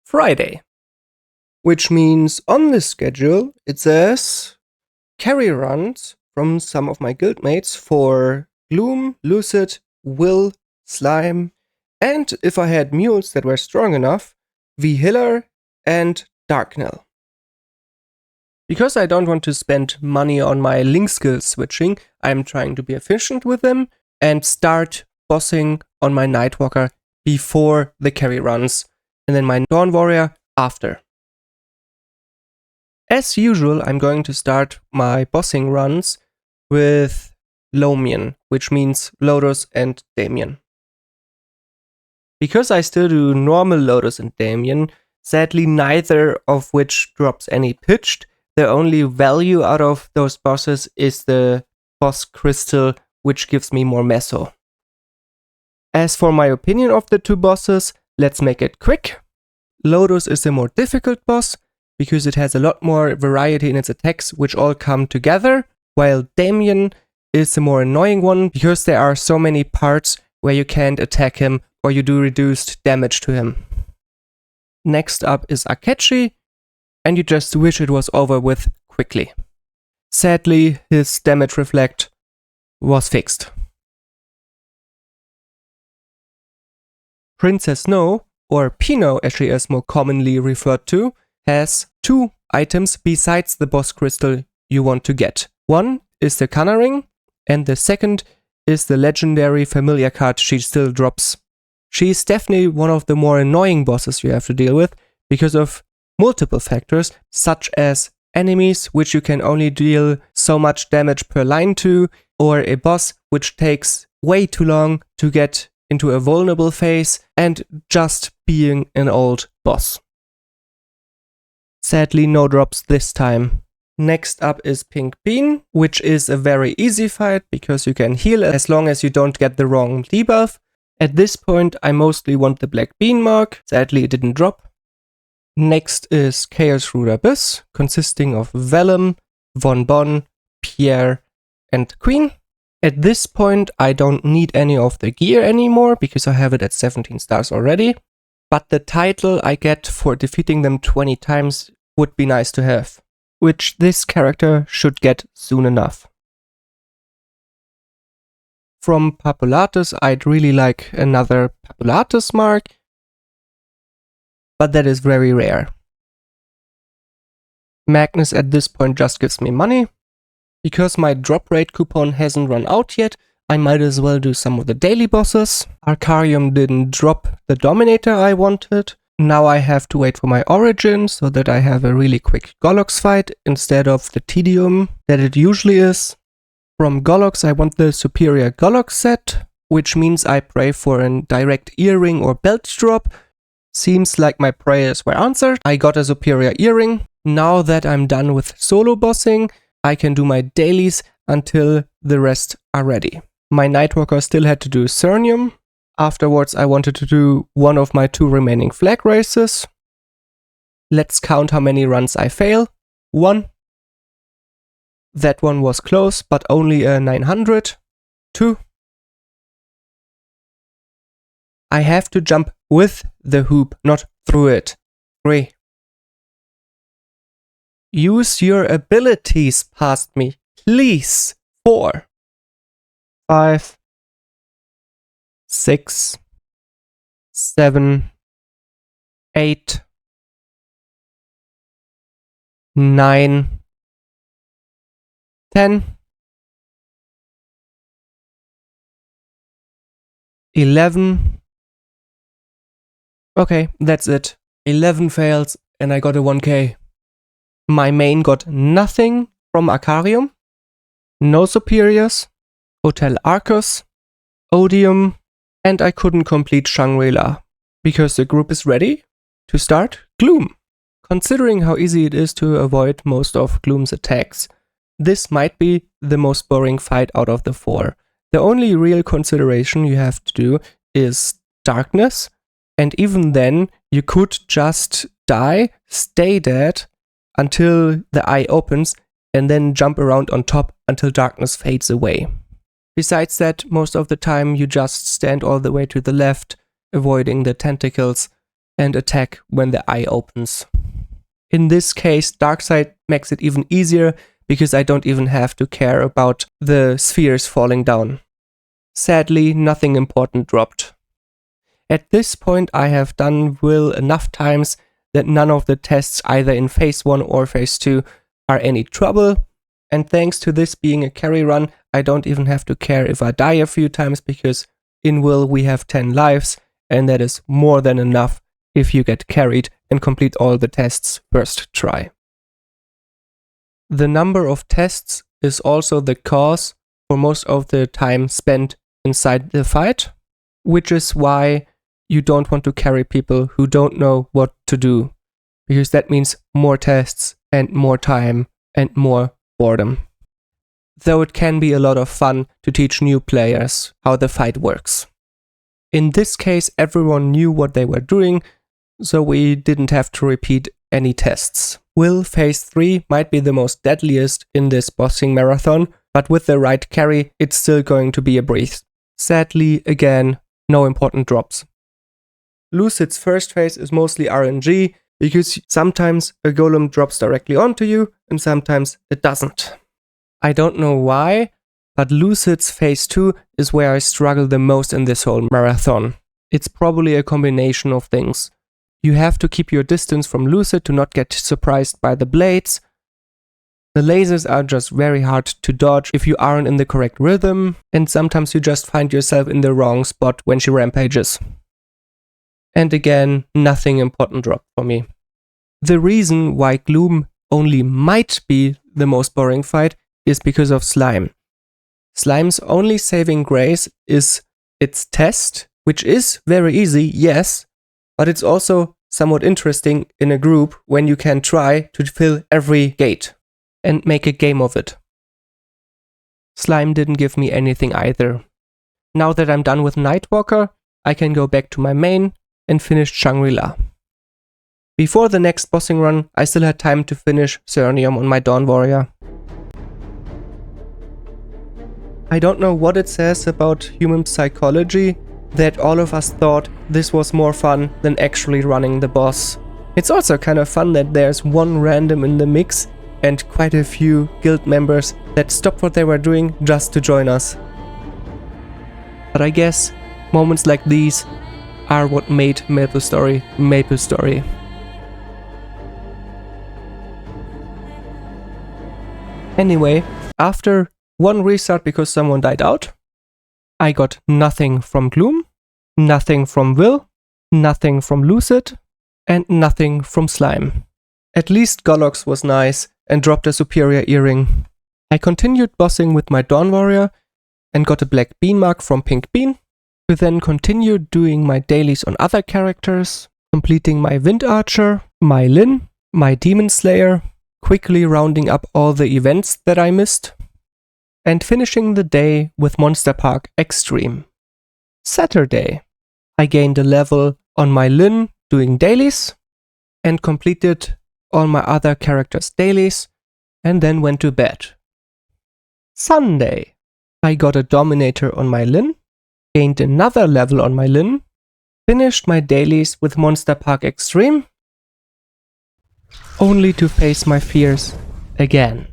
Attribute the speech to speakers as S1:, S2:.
S1: Friday. Which means on the schedule it says carry runs from some of my guildmates for Gloom, Lucid, Will, Slime, and if I had mules that were strong enough, V-Hiller and Darknell. Because I don't want to spend money on my link skill switching, I'm trying to be efficient with them and start bossing on my Nightwalker before the carry runs, and then my Dawn Warrior after. As usual, I'm going to start my bossing runs with Lomian, which means Lotus and Damien. Because I still do normal Lotus and Damien, sadly neither of which drops any pitched. The only value out of those bosses is the boss crystal, which gives me more meso. As for my opinion of the two bosses, let's make it quick. Lotus is a more difficult boss, because it has a lot more variety in its attacks, which all come together, while Damien is a more annoying one, because there are so many parts where you can't attack him or you do reduced damage to him. Next up is Akechi, and you just wish it was over with quickly. Sadly, his damage reflect was fixed. Princess Snow, or Pino as she is more commonly referred to, has two items besides the boss crystal you want to get. One is the Kana Ring, and the second is the legendary familiar card she still drops. She is definitely one of the more annoying bosses you have to deal with because of multiple factors, such as enemies which you can only deal so much damage per line to, or a boss which takes way too long to get into a vulnerable phase, and just being an old boss. Sadly, no drops this time. Next up is Pink Bean, which is a very easy fight because you can heal as long as you don't get the wrong debuff. At this point, I mostly want the Black Bean mark. Sadly, it didn't drop. Next is Chaos Root Abyss, consisting of Vellum, Von Bon, Pierre, and Queen. At this point, I don't need any of the gear anymore because I have it at 17 stars already. But the title I get for defeating them 20 times would be nice to have, which this character should get soon enough. From Papulatus, I'd really like another Papulatus mark, but that is very rare. Magnus at this point just gives me money. Because my drop rate coupon hasn't run out yet, I might as well do some of the daily bosses. Arcarium didn't drop the Dominator I wanted. Now I have to wait for my origin so that I have a really quick Golox fight instead of the tedium that it usually is. From Golox I want the Superior Golox set, which means I pray for a direct earring or belt drop. Seems like my prayers were answered. I got a Superior Earring. Now that I'm done with solo bossing, I can do my dailies until the rest are ready. My Nightwalker still had to do Cernium. Afterwards I wanted to do one of my 2 remaining flag races. Let's count how many runs I fail. 1. That one was close, but only a 900. 2. I have to jump with the hoop, not through it. 3. Use your abilities past me, please. 4. 5. 6. 7. 8. 9. 10. 11. Okay, that's it. 11 fails and I got a 1k. My main got nothing from Arcarium, no superiors, Hotel Arcus, Odium, and I couldn't complete Shangri-La, because the group is ready to start Gloom. Considering how easy it is to avoid most of Gloom's attacks, this might be the most boring fight out of the 4. The only real consideration you have to do is darkness, and even then you could just die, stay dead, until the eye opens, and then jump around on top until darkness fades away. Besides that, most of the time you just stand all the way to the left, avoiding the tentacles, and attack when the eye opens. In this case, Darkside makes it even easier because I don't even have to care about the spheres falling down. Sadly, nothing important dropped. At this point, I have done Will enough times that none of the tests either in phase 1 or phase 2 are any trouble, and thanks to this being a carry run, I don't even have to care if I die a few times because in Will we have 10 lives, and that is more than enough if you get carried and complete all the tests first try. The number of tests is also the cause for most of the time spent inside the fight, which is why you don't want to carry people who don't know what to do, because that means more tests and more time and more boredom. Though it can be a lot of fun to teach new players how the fight works. In this case, everyone knew what they were doing, so we didn't have to repeat any tests. Will phase 3 might be the most deadliest in this bossing marathon, but with the right carry, it's still going to be a breeze. Sadly, again, no important drops. Lucid's first phase is mostly RNG, because sometimes a golem drops directly onto you, and sometimes it doesn't. I don't know why, but Lucid's phase 2 is where I struggle the most in this whole marathon. It's probably a combination of things. You have to keep your distance from Lucid to not get surprised by the blades. The lasers are just very hard to dodge if you aren't in the correct rhythm, and sometimes you just find yourself in the wrong spot when she rampages. And again, nothing important dropped for me. The reason why Gloom only might be the most boring fight is because of Slime. Slime's only saving grace is its test, which is very easy, yes, but it's also somewhat interesting in a group when you can try to fill every gate and make a game of it. Slime didn't give me anything either. Now that I'm done with Nightwalker, I can go back to my main and finish Shangri-La. Before the next bossing run, I still had time to finish Cernium on my Dawn Warrior. I don't know what it says about human psychology that all of us thought this was more fun than actually running the boss. It's also kind of fun that there's one random in the mix and quite a few guild members that stopped what they were doing just to join us. But I guess moments like these are what made MapleStory MapleStory. Anyway, after one restart because someone died out, I got nothing from Gloom, nothing from Will, nothing from Lucid, and nothing from Slime. At least Golox was nice and dropped a superior earring. I continued bossing with my Dawn Warrior and got a black bean mark from Pink Bean, to then continue doing my dailies on other characters, completing my Wind Archer, my Lyn, my Demon Slayer, quickly rounding up all the events that I missed, and finishing the day with Monster Park Extreme. Saturday, I gained a level on my Lyn doing dailies, and completed all my other characters' dailies, and then went to bed. Sunday, I got a Dominator on my Lyn, gained another level on my Lyn, finished my dailies with Monster Park Extreme, only to face my fears again.